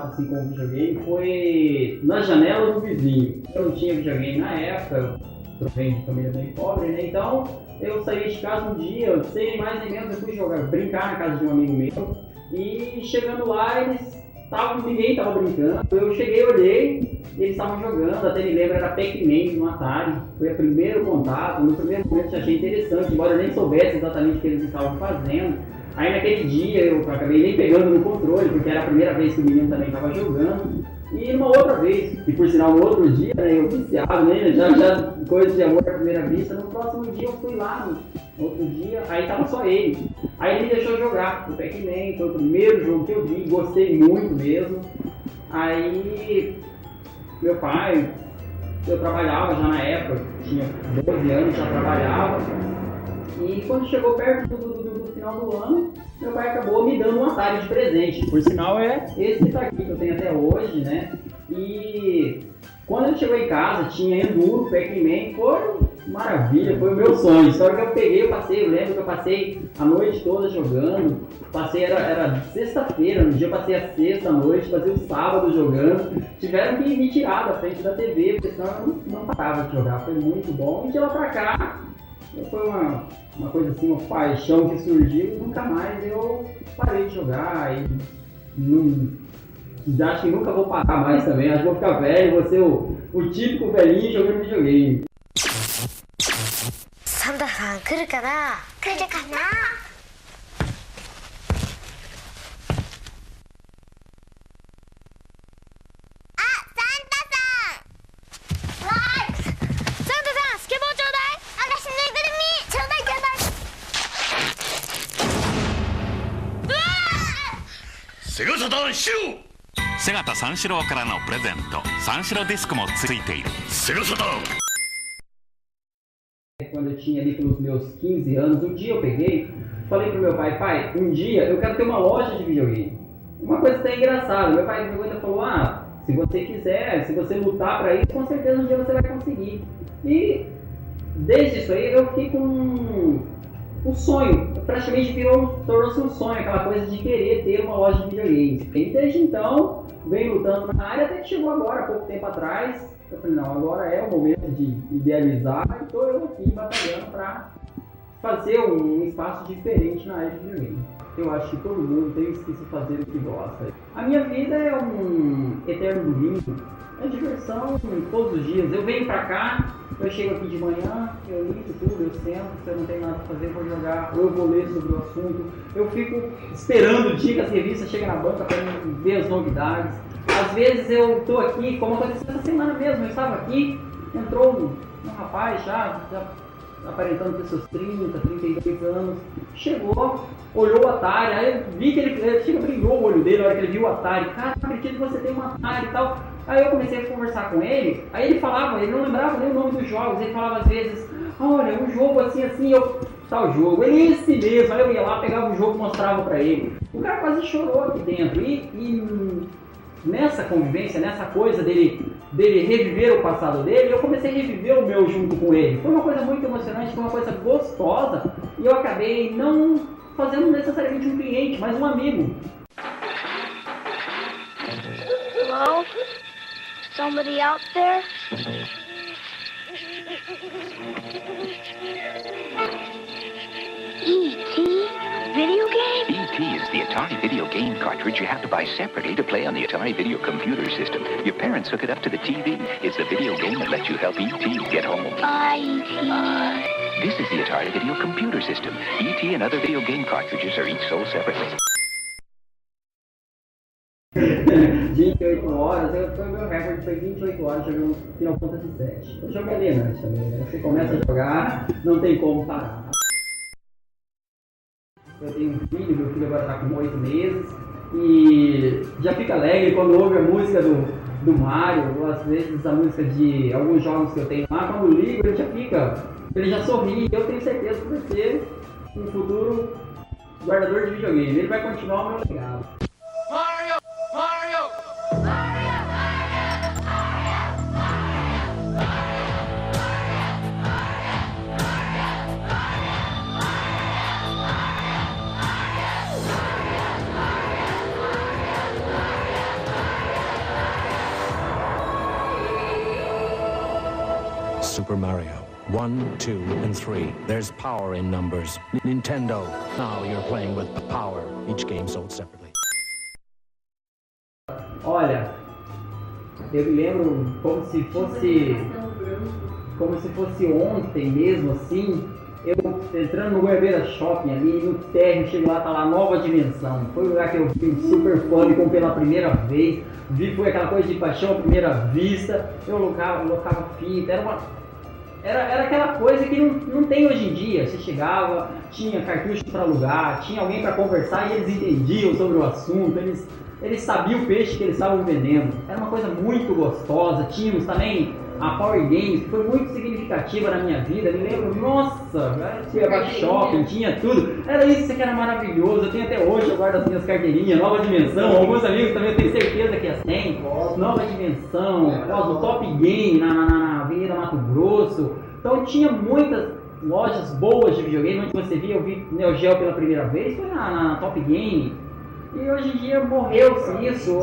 contato assim, com o videogame foi na janela do vizinho. Eu não tinha videogame na época, eu venho de família bem pobre, né? Então eu saí de casa um dia, sem mais nem menos, eu fui brincar na casa de um amigo meu. E chegando lá, ninguém estava brincando. Eu cheguei, olhei, e eles estavam jogando, até me lembro, era Pac-Man no Atari. Foi o primeiro contato, no primeiro momento eu achei interessante, embora eu nem soubesse exatamente o que eles estavam fazendo. Aí naquele dia eu acabei nem pegando no controle, porque era a primeira vez que o menino também estava jogando. E numa outra vez, e por sinal no outro dia, né, eu viciado, né, já coisa de amor à primeira vista, no próximo dia eu fui lá, no outro dia, aí tava só ele. Aí ele me deixou jogar o Pac-Man, foi o primeiro jogo que eu vi, gostei muito mesmo. Aí meu pai, eu trabalhava já na época, tinha 12 anos, já trabalhava. E quando chegou perto do final do ano, meu pai acabou me dando um Atari de presente. Por sinal, é esse que tá aqui, que eu tenho até hoje, né? E quando ele chegou em casa, tinha Enduro, Pac-Man, foi maravilha, foi o meu sonho. Só que eu peguei, eu lembro que eu passei a noite toda jogando. Era sexta-feira, no dia eu passei a sexta à noite, passei o sábado jogando. Tiveram que me tirar da frente da TV, porque senão eu não parava de jogar. Foi muito bom. E de lá pra cá, foi uma coisa assim, uma paixão que surgiu e nunca mais eu parei de jogar. Acho que nunca vou parar mais também, acho que vou ficar velho, vou ser o típico velhinho jogando videogame. サンタさん来るかな？来るかな？あ、サンタさん！わーい！サンタさん、スケボーちょうだい！私ぬいぐるみ！ちょうだいちょうだい！うわー！セガサタンシロセガタ三四郎からのプレゼント、三四郎ディスクもついている。セガサタン Quando eu tinha ali pelos meus 15 anos, um dia eu falei pro meu pai, um dia eu quero ter uma loja de videogame. Uma coisa até engraçada, meu pai ainda falou, se você quiser, se você lutar pra isso, com certeza um dia você vai conseguir. E desde isso aí eu fiquei com um sonho, praticamente tornou-se um sonho, aquela coisa de querer ter uma loja de videogames. E desde então, venho lutando na área até que chegou agora, há pouco tempo atrás. Eu falei, não, agora é o momento de idealizar, e estou eu aqui batalhando para fazer um espaço diferente na área de videogame. Eu acho que todo mundo tem que se fazer o que gosta. A minha vida é um eterno domingo, é diversão todos os dias. Eu venho pra cá, eu chego aqui de manhã, eu limpo tudo, eu sento, se eu não tenho nada pra fazer, eu vou jogar, ou eu vou ler sobre o assunto. Eu fico esperando o dia que as revistas chegam na banca para ver as novidades. Às vezes eu tô aqui, como aconteceu essa semana mesmo, eu estava aqui, entrou um rapaz já aparentando ter seus 30, 32 anos, chegou, olhou o Atari, aí eu vi que ele brilhou o olho dele na hora que ele viu o Atari. Cara, não acredito que você tem um Atari e tal. Aí eu comecei a conversar com ele, aí ele falava, ele não lembrava nem o nome dos jogos, ele falava às vezes, olha, um jogo assim, tal jogo, esse mesmo. Aí eu ia lá, pegava o jogo e mostrava pra ele. O cara quase chorou aqui dentro, e nessa convivência, nessa coisa dele reviver o passado dele, eu comecei a reviver o meu junto com ele. Foi uma coisa muito emocionante, foi uma coisa gostosa, e eu acabei não fazendo necessariamente um cliente, mas um amigo. Hello? Somebody out there? E.T. Video game? E.T. is the Atari video game cartridge you have to buy separately to play on the Atari video computer system. Your parents hook it up to the TV. It's the video game that lets you help E.T. get home. E.T. This is the Atari video computer system. E.T. and other video game cartridges are each sold separately. 28 horas, foi o meu recorde, foi 28 horas jogando Final Fantasy VII. O jogo é alienante também, né? Você começa a jogar, não tem como parar. Eu tenho um filho, meu filho agora está com 8 meses, e já fica alegre quando ouve a música do Mario, ou às vezes a música de alguns jogos que eu tenho lá, quando ligo ele já sorri, e eu tenho certeza que vai ser um futuro guardador de videogame, ele vai continuar o meu legado. Mario! Super Mario. 1, 2, and 3. There's power in numbers. Nintendo. Now you're playing with power. Each game sold separately. Olha, eu me lembro como se fosse ontem mesmo, assim, eu entrando no Goiabeira Shopping ali, no térreo, chego lá, tá lá, Nova Dimensão. Foi o lugar que eu fui um super fã, me comprei pela primeira vez, foi aquela coisa de paixão à primeira vista, eu locava fita, era aquela coisa que não tem hoje em dia. Você chegava, tinha cartucho para alugar, tinha alguém para conversar e eles entendiam sobre o assunto, eles sabiam o peixe que eles estavam vendendo. Era uma coisa muito gostosa. Tínhamos também a Power Games, que foi muito significativa na minha vida. Me lembro, nossa, eu ia para shopping, tinha tudo. Era isso que era maravilhoso. Eu tenho até hoje, eu guardo as minhas carteirinhas, Nova Dimensão. Alguns amigos também eu tenho certeza que as têm. Nova Dimensão, o Top Game na Avenida Mato Grosso. Então tinha muitas lojas boas de videogame. Onde você via, eu vi Neo Geo pela primeira vez, foi na Top Game. E hoje em dia morreu-se isso,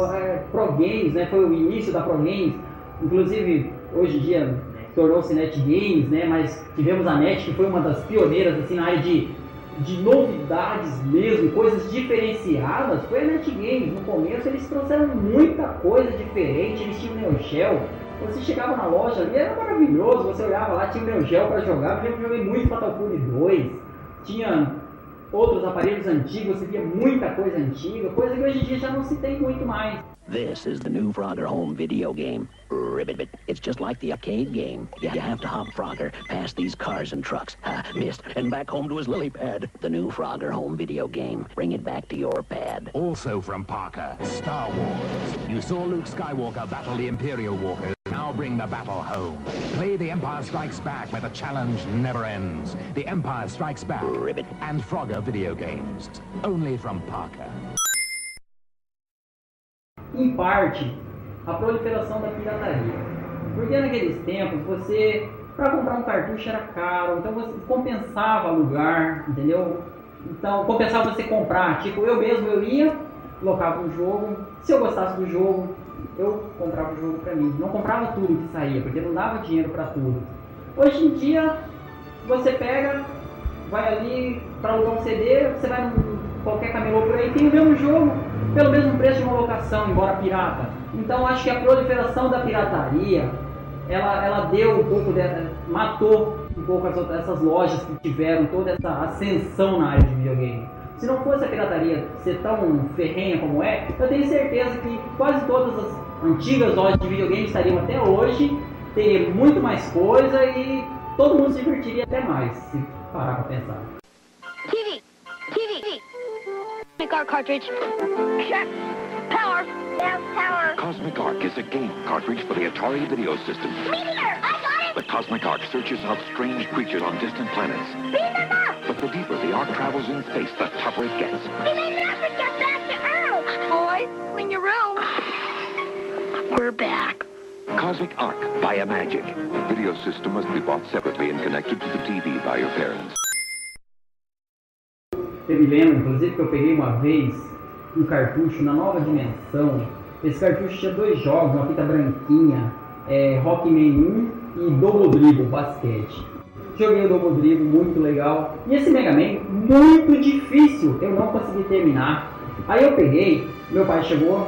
Pro Games, né? Foi o início da Pro Games. Inclusive, hoje em dia tornou-se Net Games, né? Mas tivemos a Net, que foi uma das pioneiras assim, na área de novidades mesmo, coisas diferenciadas. Foi a Net Games. No começo eles trouxeram muita coisa diferente, eles tinham Neo Geo. Você chegava na loja ali, era maravilhoso, você olhava lá, tinha o Neo Geo para jogar. Eu joguei muito Fatal Fury 2, tinha outros aparelhos antigos, você via muita coisa antiga, coisa que hoje em dia já não se tem muito mais. This is the new Frogger home video game. Ribbit. It's just like the arcade game. You have to hop Frogger past these cars and trucks. Missed. And back home to his lily pad. The new Frogger home video game. Bring it back to your pad. Also from Parker, Star Wars. You saw Luke Skywalker battle the Imperial Walkers. Now bring the battle home. Play The Empire Strikes Back where the challenge never ends. The Empire Strikes Back. Ribbit. And Frogger video games. Only from Parker. Em parte, a proliferação da pirataria. Porque naqueles tempos, para comprar um cartucho era caro, então você compensava alugar, entendeu? Então compensava você comprar, tipo, eu ia, locava um jogo, se eu gostasse do jogo, eu comprava o jogo para mim. Não comprava tudo que saía, porque não dava dinheiro para tudo. Hoje em dia, você vai ali para alugar um CD, você vai em qualquer camelô por aí, tem o mesmo jogo, pelo mesmo preço de uma locação, embora pirata. Então acho que a proliferação da pirataria, ela deu um pouco matou um pouco essas lojas que tiveram toda essa ascensão na área de videogame. Se não fosse a pirataria ser tão ferrenha como é, eu tenho certeza que quase todas as antigas lojas de videogame estariam até hoje, teria muito mais coisa e todo mundo se divertiria até mais, se parar para pensar. TV! Cosmic Arc cartridge. Check. Power. Down power. Cosmic Arc is a game cartridge for the Atari video system. Meteor! I got it! The Cosmic Arc searches out strange creatures on distant planets. Beam them up! But the deeper the arc travels in space, the tougher it gets. We may never get back to Earth! Boys, clean your room. We're back. Cosmic Arc by Imagic. The video system must be bought separately and connected to the TV by your parents. Eu me lembro, inclusive, que eu peguei uma vez um cartucho na Nova Dimensão. Esse cartucho tinha 2 jogos, uma fita branquinha, Rockman 1 e Double Dribble, basquete. Joguei o Double Dribble, muito legal. E esse Mega Man, muito difícil, eu não consegui terminar. Aí eu peguei, meu pai chegou,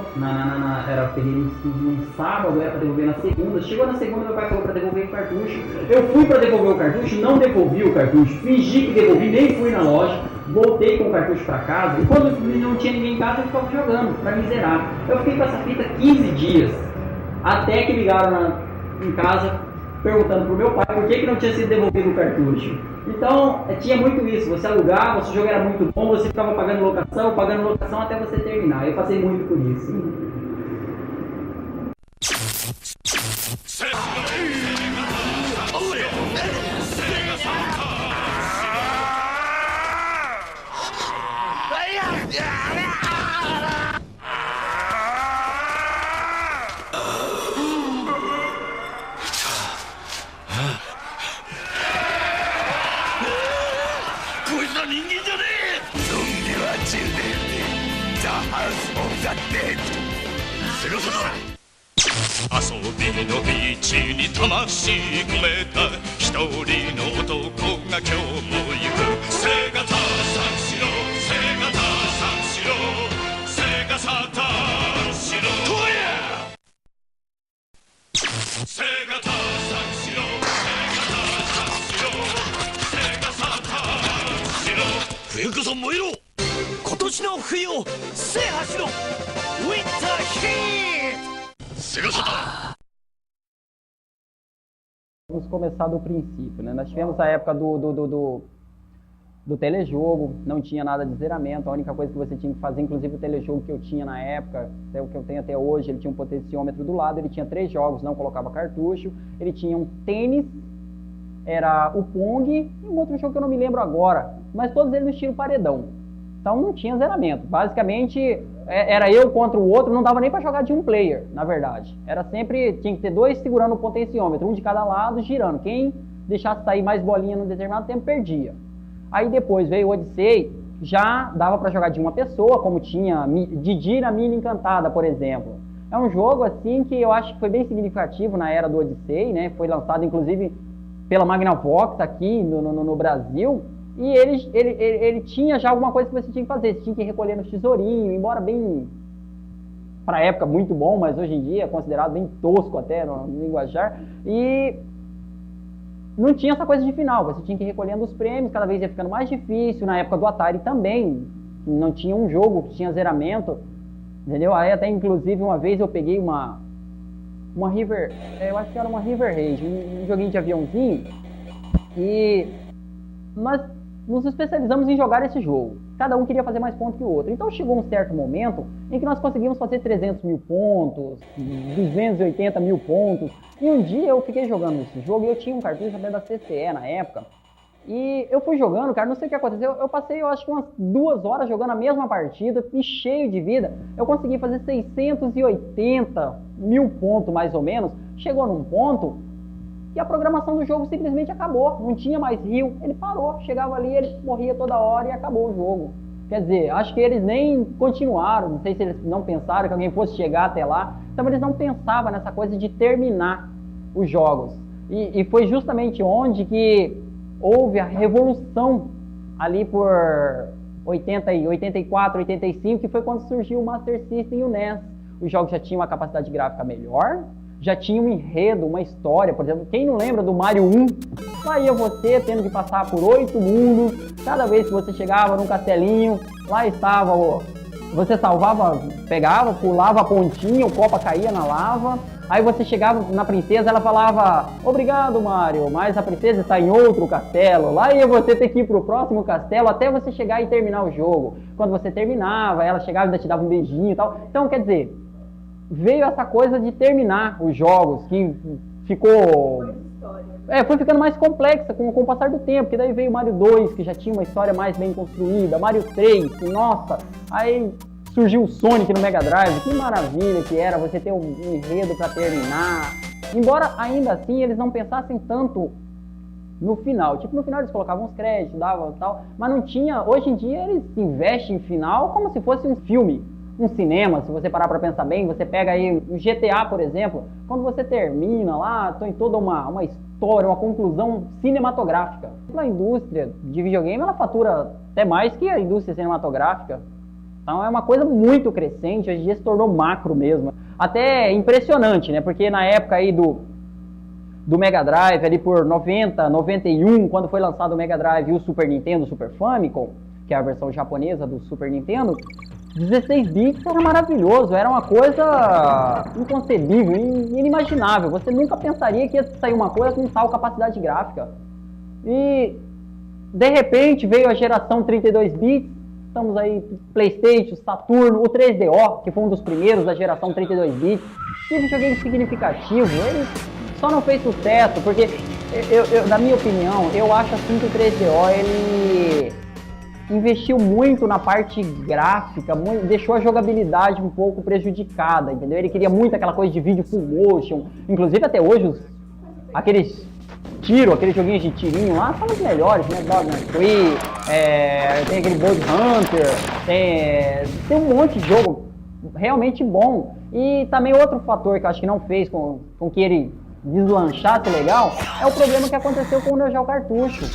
peguei no sábado, era para devolver na segunda. Chegou na segunda, meu pai falou para devolver o cartucho. Eu fui para devolver o cartucho, não devolvi o cartucho, fingi que devolvi, nem fui na loja. Voltei com o cartucho para casa e quando não tinha ninguém em casa eu ficava jogando para me zerar. Eu fiquei com essa fita 15 dias, até que ligaram em casa perguntando pro meu pai por que não tinha sido devolvido o cartucho. Então tinha muito isso, você alugava, o jogo era muito bom, você ficava pagando locação até você terminar. Eu passei muito por isso. 遊びのビーチに魂込めた一人の男が今日も行くセガタ三四郎セガタ三四郎セガサタ三四郎とやセガタ三四郎セガタ三四郎セガサタ三四郎冬こそ燃えろ今年の冬を制覇しろウィンターヒートVamos começar do princípio, né? Nós tivemos a época do telejogo, não tinha nada de zeramento, a única coisa que você tinha que fazer, inclusive o telejogo que eu tinha na época, é o que eu tenho até hoje, ele tinha um potenciômetro do lado, ele tinha 3 jogos, não colocava cartucho, ele tinha um tênis, era o Pong e um outro jogo que eu não me lembro agora, mas todos eles no estilo paredão. Então não tinha zeramento, basicamente era eu contra o outro, não dava nem para jogar de um player, na verdade. Era sempre, tinha que ter 2 segurando o potenciômetro, um de cada lado, girando. Quem deixasse sair mais bolinha num determinado tempo, perdia. Aí depois veio o Odyssey, já dava para jogar de uma pessoa, como tinha Didi na Mina Encantada, por exemplo. É um jogo assim que eu acho que foi bem significativo na era do Odyssey, né? Foi lançado inclusive pela Magnavox aqui no Brasil. E ele tinha já alguma coisa que você tinha que fazer, você tinha que ir recolhendo tesourinho, embora bem, para a época, muito bom, mas hoje em dia é considerado bem tosco até no linguajar, e não tinha essa coisa de final, você tinha que ir recolhendo os prêmios, cada vez ia ficando mais difícil, na época do Atari também, não tinha um jogo que tinha zeramento, entendeu? Aí até inclusive uma vez eu peguei uma River, eu acho que era uma River Raid, um joguinho de aviãozinho, e nós nos especializamos em jogar esse jogo. Cada um queria fazer mais pontos que o outro. Então chegou um certo momento em que nós conseguimos fazer 300 mil pontos, 280 mil pontos. E um dia eu fiquei jogando esse jogo e eu tinha um cartucho até da CCE na época. E eu fui jogando, cara, não sei o que aconteceu. Eu passei, eu acho que umas 2 horas jogando a mesma partida e cheio de vida. Eu consegui fazer 680 mil pontos mais ou menos. Chegou num ponto e a programação do jogo simplesmente acabou, não tinha mais rio, ele parou, chegava ali, ele morria toda hora e acabou o jogo. Quer dizer, acho que eles nem continuaram, não sei se eles não pensaram que alguém fosse chegar até lá, então eles não pensavam nessa coisa de terminar os jogos. E foi justamente onde que houve a revolução ali por 84, 85, que foi quando surgiu o Master System e o NES. Os jogos já tinham uma capacidade gráfica melhor, já tinha um enredo, uma história, por exemplo, quem não lembra do Mario 1? Lá ia você tendo que passar por 8 mundos, cada vez que você chegava num castelinho, lá estava, você salvava, pegava, pulava a pontinha, o copo caía na lava, aí você chegava na princesa, ela falava, obrigado Mario, mas a princesa está em outro castelo, lá ia você ter que ir pro próximo castelo até você chegar e terminar o jogo. Quando você terminava, ela chegava e ainda te dava um beijinho e tal, então quer dizer, veio essa coisa de terminar os jogos, que ficou... foi ficando mais complexa com o passar do tempo, que daí veio o Mario 2, que já tinha uma história mais bem construída, Mario 3, que, nossa, aí surgiu o Sonic no Mega Drive, que maravilha que era você ter um enredo para terminar. Embora ainda assim eles não pensassem tanto no final, tipo no final eles colocavam os créditos, davam e tal, mas não tinha, hoje em dia eles investem em final como se fosse um filme. Um cinema, se você parar para pensar bem, você pega aí o GTA, por exemplo, quando você termina lá, tem toda uma história, uma conclusão cinematográfica. A indústria de videogame, ela fatura até mais que a indústria cinematográfica. Então é uma coisa muito crescente, hoje em dia se tornou macro mesmo. Até impressionante, né? Porque na época aí do Mega Drive, ali por 90, 91, quando foi lançado o Mega Drive e o Super Nintendo, o Super Famicom, que é a versão japonesa do Super Nintendo, 16 bits era maravilhoso, era uma coisa inconcebível, inimaginável. Você nunca pensaria que ia sair uma coisa com tal capacidade gráfica. E de repente veio a geração 32 bits, estamos aí PlayStation, Saturno, o 3DO, que foi um dos primeiros da geração 32 bits. Que videogame significativo, ele só não fez sucesso, porque na minha opinião, eu acho assim que o 3DO ele investiu muito na parte gráfica, deixou a jogabilidade um pouco prejudicada, entendeu? Ele queria muito aquela coisa de vídeo full motion, inclusive até hoje aqueles joguinhos de tirinho lá são os melhores, né? Dogman Tree, tem aquele Bold Hunter, tem um monte de jogo realmente bom. E também outro fator que eu acho que não fez com que ele deslanchasse legal é o problema que aconteceu com o Neo Geo cartucho.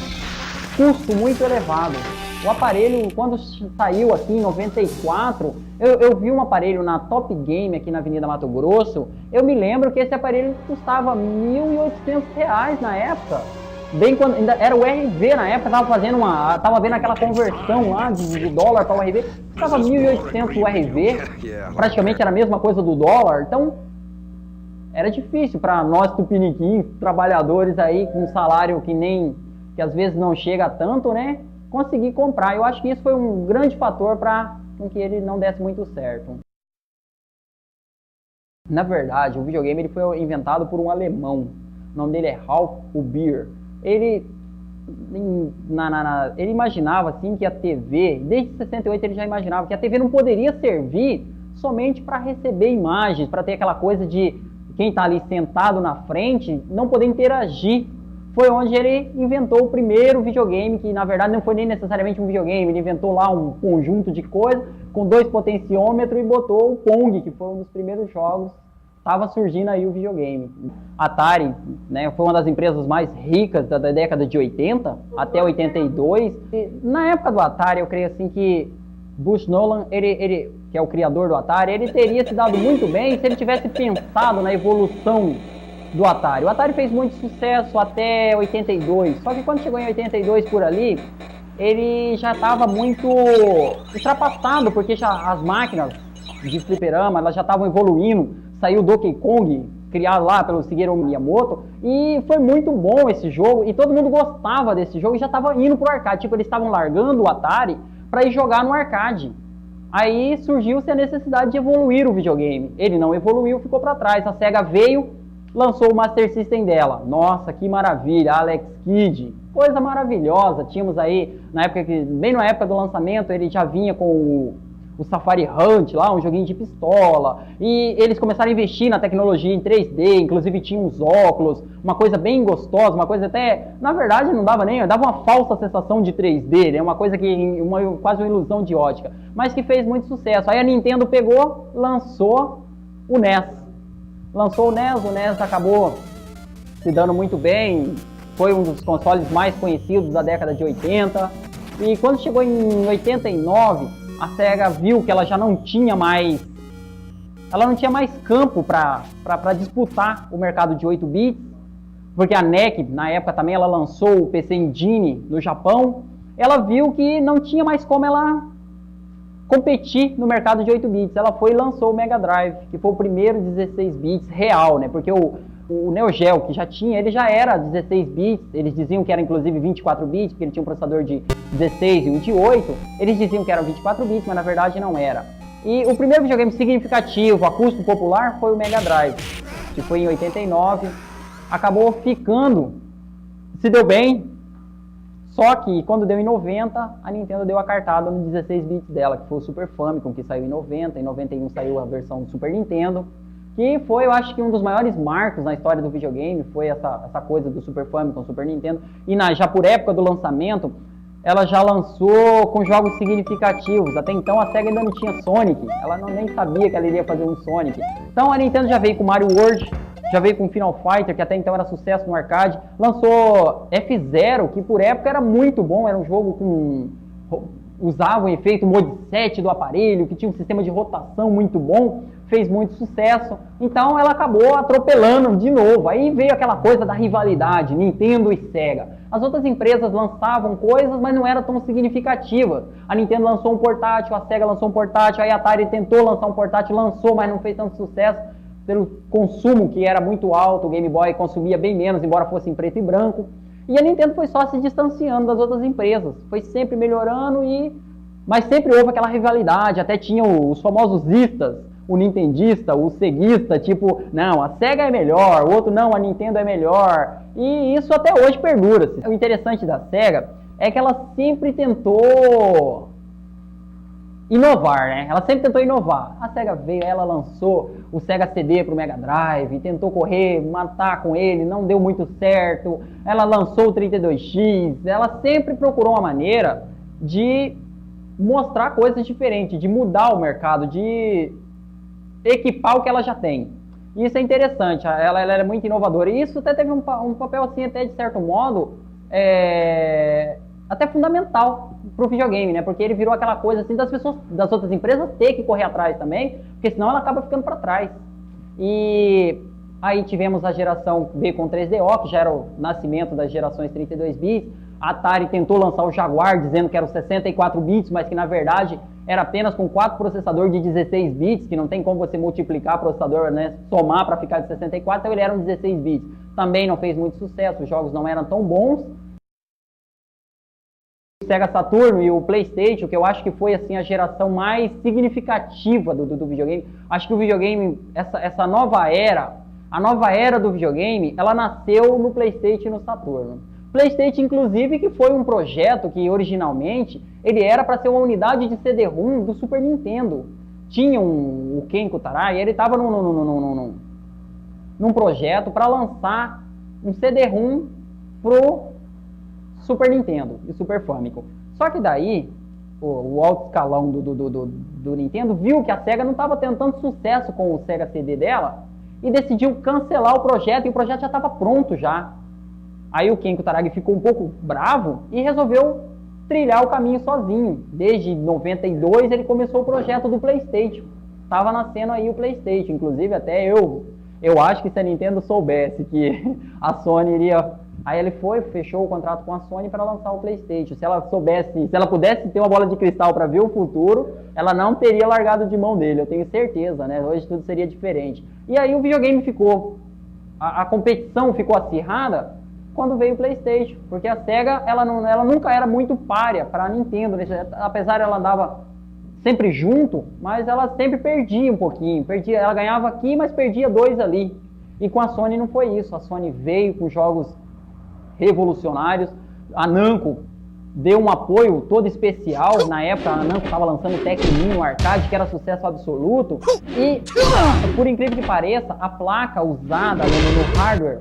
Custo muito elevado. O aparelho, quando saiu aqui em 94, eu vi um aparelho na Top Game aqui na Avenida Mato Grosso. Eu me lembro que esse aparelho custava R$ 1.800 na época. Bem quando ainda era o RV na época, tava vendo aquela conversão lá de dólar para o RV, custava 1.800 o RV, praticamente era a mesma coisa do dólar. Então era difícil para nós tupiniquins, trabalhadores aí com um salário que às vezes não chega a tanto, né, conseguir comprar. Eu acho que isso foi um grande fator para que ele não desse muito certo. Na verdade, o videogame ele foi inventado por um alemão. O nome dele é Ralph Uber. Ele imaginava assim que a TV, desde 68 ele já imaginava que a TV não poderia servir somente para receber imagens, para ter aquela coisa de quem está ali sentado na frente não poder interagir. Foi onde ele inventou o primeiro videogame, que na verdade não foi nem necessariamente um videogame, ele inventou lá um conjunto de coisas com 2 potenciômetros e botou o Pong, que foi um dos primeiros jogos. Estava surgindo aí o videogame. Atari, né, foi uma das empresas mais ricas da década de 80 até 82. E na época do Atari, eu creio assim que Buzz Nolan, ele que é o criador do Atari, ele teria se dado muito bem se ele tivesse pensado na evolução do Atari. O Atari fez muito sucesso até 82, só que quando chegou em 82 por ali, ele já estava muito ultrapassado, porque já as máquinas de fliperama, elas já estavam evoluindo. Saiu o Donkey Kong, criado lá pelo Shigeru Miyamoto, e foi muito bom esse jogo, e todo mundo gostava desse jogo e já estava indo pro arcade. Tipo, eles estavam largando o Atari para ir jogar no arcade. Aí surgiu-se a necessidade de evoluir o videogame. Ele não evoluiu, ficou para trás. A SEGA veio, lançou o Master System dela. Nossa, que maravilha, Alex Kidd, coisa maravilhosa. Tínhamos aí, bem na época do lançamento, ele já vinha com o Safari Hunt lá, um joguinho de pistola, e eles começaram a investir na tecnologia em 3D, inclusive tinha uns óculos, uma coisa bem gostosa, uma coisa até, na verdade não dava dava uma falsa sensação de 3D, né? Uma coisa que, quase uma ilusão de ótica, mas que fez muito sucesso. Aí a Nintendo pegou, lançou o NES. Lançou o NES acabou se dando muito bem, foi um dos consoles mais conhecidos da década de 80, e quando chegou em 89, a SEGA viu que ela já não tinha mais campo para disputar o mercado de 8 bits, porque a NEC, na época também, ela lançou o PC Engine no Japão. Ela viu que não tinha mais como ela competir no mercado de 8 bits. Ela foi e lançou o Mega Drive, que foi o primeiro 16 bits real, né? Porque o Neo Geo, que já tinha, ele já era 16 bits, eles diziam que era inclusive 24 bits, porque ele tinha um processador de 16 e 28, eles diziam que eram 24 bits, mas na verdade não era. E o primeiro videogame significativo a custo popular foi o Mega Drive, que foi em 89, acabou ficando, se deu bem, só que quando deu em 90, a Nintendo deu a cartada no 16 bits dela, que foi o Super Famicom, que saiu em 90, em 91 saiu a versão do Super Nintendo, que foi, eu acho que um dos maiores marcos na história do videogame, foi essa coisa do Super Famicom, Super Nintendo, e já por época do lançamento, ela já lançou com jogos significativos. Até então a SEGA ainda não tinha Sonic, ela nem sabia que ela iria fazer um Sonic. Então a Nintendo já veio com Mario World, já veio com Final Fighter, que até então era sucesso no arcade, lançou F-Zero, que por época era muito bom, era um jogo usava o efeito Mode 7 do aparelho, que tinha um sistema de rotação muito bom, fez muito sucesso, então ela acabou atropelando de novo. Aí veio aquela coisa da rivalidade, Nintendo e SEGA. As outras empresas lançavam coisas, mas não era tão significativa. A Nintendo lançou um portátil, a SEGA lançou um portátil, aí a Atari tentou lançar um portátil, lançou, mas não fez tanto sucesso pelo consumo que era muito alto, o Game Boy consumia bem menos, embora fosse em preto e branco. E a Nintendo foi só se distanciando das outras empresas, foi sempre melhorando, mas sempre houve aquela rivalidade, até tinha os famosos istas, o nintendista, o ceguista, tipo, não, a SEGA é melhor, o outro não, a Nintendo é melhor, e isso até hoje perdura. O interessante da SEGA é que ela sempre tentou inovar, né? Ela sempre tentou inovar. A SEGA veio, ela lançou o Sega CD pro Mega Drive, tentou matar com ele, não deu muito certo. Ela lançou o 32X, ela sempre procurou uma maneira de mostrar coisas diferentes, de mudar o mercado, de equipar o que ela já tem. E isso é interessante, ela é muito inovadora. E isso até teve um papel, assim, até de certo modo, até fundamental para o videogame, né? Porque ele virou aquela coisa assim das pessoas, das outras empresas ter que correr atrás também, porque senão ela acaba ficando para trás. E aí tivemos a geração B com 3DO, que já era o nascimento das gerações 32 bits. A Atari tentou lançar o Jaguar, dizendo que era o 64 bits, mas que na verdade era apenas com 4 processadores de 16 bits, que não tem como você multiplicar o processador, né, somar para ficar de 64, então ele era um 16 bits. Também não fez muito sucesso, os jogos não eram tão bons. O Sega Saturn e o PlayStation, que eu acho que foi assim a geração mais significativa do videogame. Acho que o videogame, essa nova era, a nova era do videogame, ela nasceu no PlayStation e no Saturn. PlayStation, inclusive, que foi um projeto que originalmente ele era para ser uma unidade de CD-ROM do Super Nintendo. Tinha o Ken Kutaragi, ele estava num projeto para lançar um CD-ROM pro Super Nintendo e Super Famicom. Só que daí, o alto escalão do Nintendo viu que a Sega não estava tendo tanto sucesso com o Sega CD dela e decidiu cancelar o projeto, e o projeto já estava pronto já. Aí o Ken Kutaragi ficou um pouco bravo e resolveu trilhar o caminho sozinho. Desde 92 ele começou o projeto do PlayStation. Tava nascendo aí o PlayStation. Inclusive até eu acho que se a Nintendo soubesse que a Sony iria... Aí ele fechou o contrato com a Sony para lançar o PlayStation. Se ela pudesse ter uma bola de cristal para ver o futuro, ela não teria largado de mão dele, eu tenho certeza, né? Hoje tudo seria diferente. E aí o videogame ficou... A competição ficou acirrada quando veio o PlayStation, porque a Sega ela nunca era muito párea para a Nintendo, né? Apesar de ela andava sempre junto, mas ela sempre perdia um pouquinho, ela ganhava aqui, mas perdia 2 ali. E com a Sony não foi isso, a Sony veio com jogos revolucionários, a Namco deu um apoio todo especial, na época a Namco estava lançando o Tekken no arcade, que era sucesso absoluto, e por incrível que pareça, a placa usada no hardware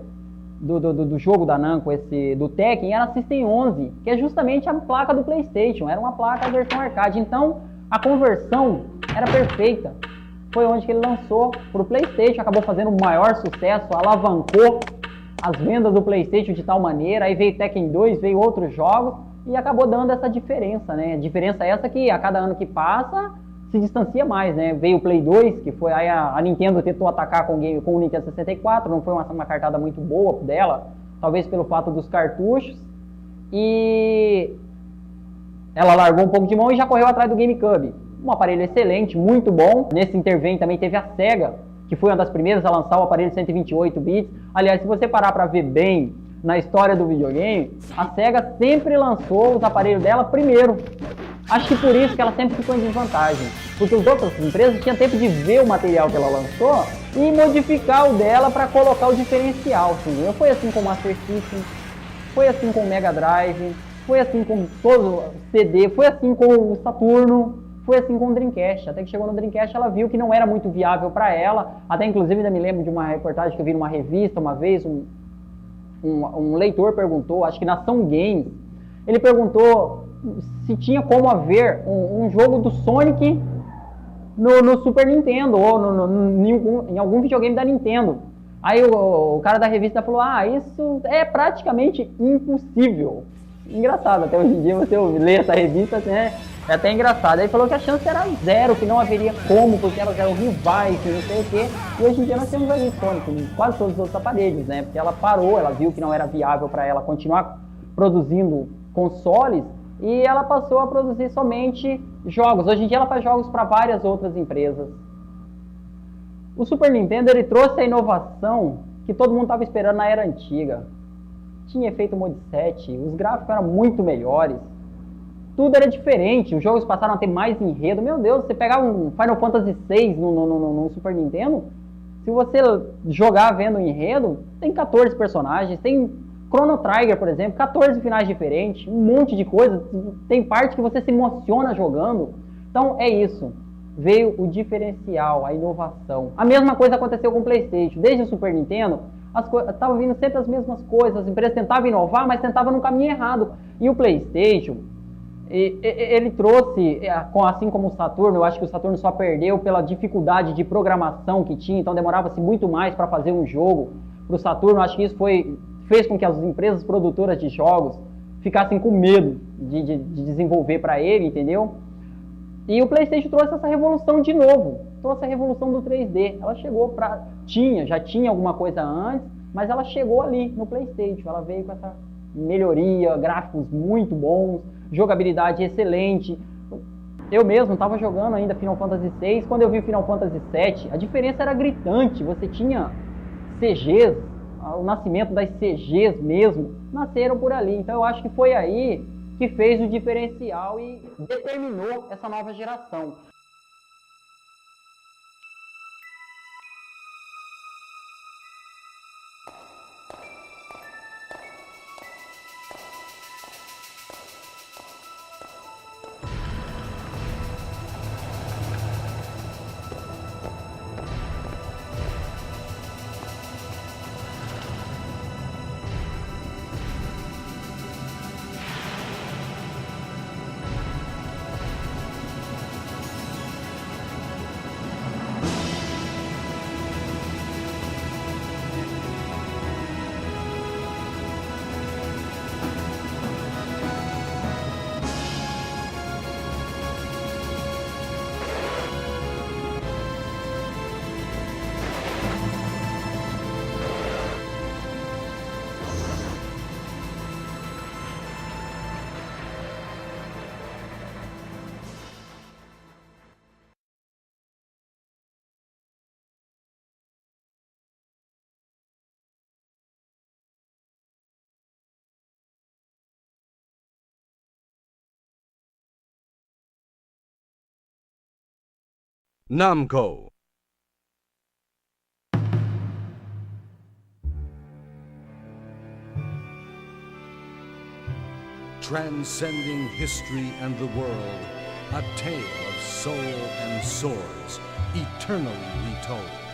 do jogo da Namco, do Tekken, era a System 11, que é justamente a placa do PlayStation, era uma placa versão arcade, então a conversão era perfeita. Foi onde que ele lançou para o PlayStation, acabou fazendo o maior sucesso, alavancou as vendas do PlayStation de tal maneira, aí veio Tekken 2, veio outros jogos, e acabou dando essa diferença, né? A diferença é essa que a cada ano que passa se distancia mais, né? Veio o Play 2, que foi aí a Nintendo tentou atacar com o Nintendo 64, não foi uma cartada muito boa dela, talvez pelo fato dos cartuchos, e ela largou um pouco de mão e já correu atrás do GameCube. Um aparelho excelente, muito bom. Nesse intervém também teve a Sega, que foi uma das primeiras a lançar o aparelho de 128 bits. Aliás, se você parar para ver bem na história do videogame, a Sega sempre lançou os aparelhos dela primeiro. Acho que por isso que ela sempre ficou em desvantagem, porque as outras empresas tinham tempo de ver o material que ela lançou e modificar o dela para colocar o diferencial. Entendeu? Foi assim com o Master System, foi assim com o Mega Drive, foi assim com todo o CD, foi assim com o Saturno, foi assim com o Dreamcast. Até que chegou no Dreamcast, ela viu que não era muito viável para ela. Até inclusive ainda me lembro de uma reportagem que eu vi numa revista uma vez, um leitor perguntou, acho que na Ação Games, ele perguntou se tinha como haver um jogo do Sonic no Super Nintendo ou em algum videogame da Nintendo. Aí o cara da revista falou, isso é praticamente impossível. Engraçado, até hoje em dia você lê essa revista, né, é até engraçado. Aí falou que a chance era 0, que não haveria como, porque elas eram rivais, que não sei o quê. E hoje em dia nós temos aí Sonic em quase todos os outros aparelhos, né, porque ela parou, ela viu que não era viável para ela continuar produzindo consoles, e ela passou a produzir somente jogos. Hoje em dia ela faz jogos para várias outras empresas. O Super Nintendo ele trouxe a inovação que todo mundo estava esperando na era antiga. Tinha efeito modset, os gráficos eram muito melhores, tudo era diferente, os jogos passaram a ter mais enredo. Meu Deus, você pegar um Final Fantasy VI no Super Nintendo, se você jogar vendo o enredo, tem 14 personagens, tem Chrono Trigger, por exemplo, 14 finais diferentes, um monte de coisa, tem parte que você se emociona jogando. Então é isso, veio o diferencial, a inovação. A mesma coisa aconteceu com o PlayStation, desde o Super Nintendo, estavam vindo sempre as mesmas coisas, as empresas tentavam inovar, mas tentavam no caminho errado. E o PlayStation, Ele trouxe, assim como o Saturno, eu acho que o Saturno só perdeu pela dificuldade de programação que tinha, então demorava-se muito mais para fazer um jogo. Para o Saturno, acho que isso fez com que as empresas produtoras de jogos ficassem com medo de desenvolver para ele, entendeu? E o PlayStation trouxe essa revolução de novo, trouxe a revolução do 3D. Ela chegou já tinha alguma coisa antes, mas ela chegou ali no PlayStation, ela veio com essa melhoria, gráficos muito bons, jogabilidade excelente. Eu mesmo estava jogando ainda Final Fantasy VI, quando eu vi Final Fantasy VII, a diferença era gritante, você tinha CGs, o nascimento das CGs mesmo, nasceram por ali. Então eu acho que foi aí que fez o diferencial e determinou essa nova geração. Namco. Transcending history and the world, a tale of soul and swords, eternally retold.